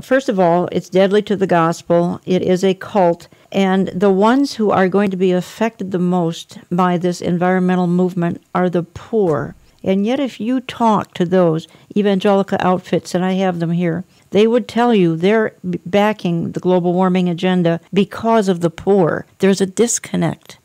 First of all, it's deadly to the gospel. It is a cult. And the ones who are going to be affected the most by this environmental movement are the poor. And yet if you talk to those evangelical outfits, and I have them here, they would tell you they're backing the global warming agenda because of the poor. There's a disconnect.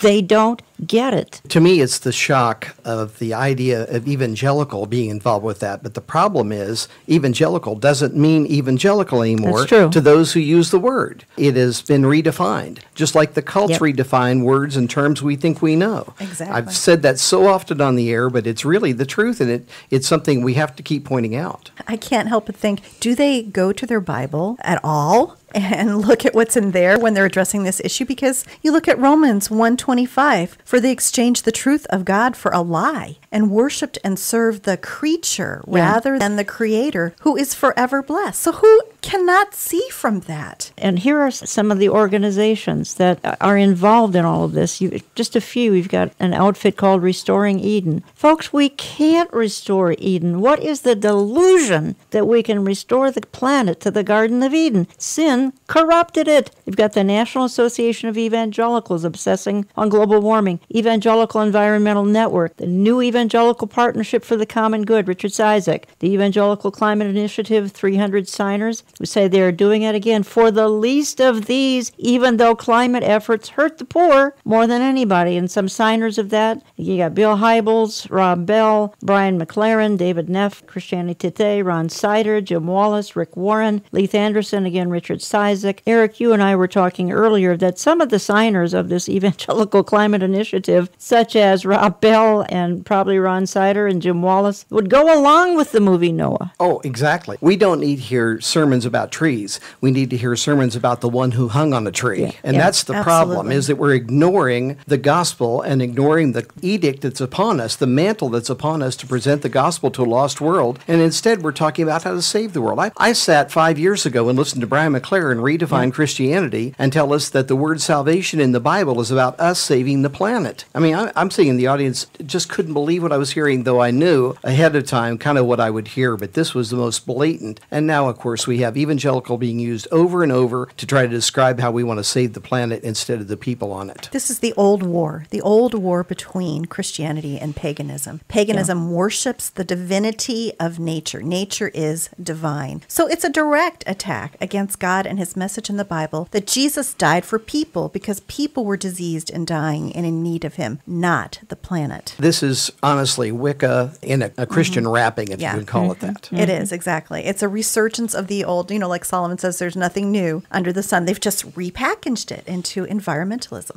They don't get it. To me, it's the shock of the idea of evangelical being involved with that. But the problem is, evangelical doesn't mean evangelical anymore. That's true. To those who use the word. It has been redefined, just like the cults redefine words and terms we think we know. Exactly. I've said that so often on the air, but it's really the truth, and it's something we have to keep pointing out. I can't help but think, do they go to their Bible at all and look at what's in there when they're addressing this issue? Because you look at Romans 1:25, for they exchanged the truth of God for a lie and worshipped and served the creature rather than the Creator, who is forever blessed. So who cannot see from that? And here are some of the organizations that are involved in all of this. Just a few. We've got an outfit called Restoring Eden. Folks, we can't restore Eden. What is the delusion that we can restore the planet to the Garden of Eden? Sin corrupted it. You've got the National Association of Evangelicals obsessing on global warming, Evangelical Environmental Network, the New Evangelical Partnership for the Common Good, Richard Cizik, the Evangelical Climate Initiative, 300 signers who say they are doing it again for the least of these, even though climate efforts hurt the poor more than anybody. And some signers of that, you got Bill Hybels, Rob Bell, Brian McLaren, David Neff, Christianity Today, Ron Sider, Jim Wallace, Rick Warren, Leith Anderson, again, Richard Cizik. Eric, you and I were talking earlier that some of the signers of this Evangelical Climate Initiative, such as Rob Bell and probably Ron Sider and Jim Wallace, would go along with the movie Noah. Oh, exactly. We don't need to hear sermons about trees. We need to hear sermons about the one who hung on a tree. And that's the problem, is that we're ignoring the gospel and ignoring the edict that's upon us, the mantle that's upon us to present the gospel to a lost world. And instead, we're talking about how to save the world. I sat 5 years ago and listened to Brian McLaren redefine Christianity and tell us that the word salvation in the Bible is about us saving the planet. I mean, I'm sitting in the audience, just couldn't believe what I was hearing, though I knew ahead of time kind of what I would hear, but this was the most blatant. And now, of course, we have evangelical being used over and over to try to describe how we want to save the planet instead of the people on it. This is the old war between Christianity and paganism. Paganism worships the divinity of nature. Nature is divine. So it's a direct attack against God and his message in the Bible that Jesus died for people because people were diseased and dying and in need of him, not the planet. This is honestly Wicca in a Christian wrapping, if you can call it that. It is, exactly. It's a resurgence of the old, like Solomon says, there's nothing new under the sun. They've just repackaged it into environmentalism.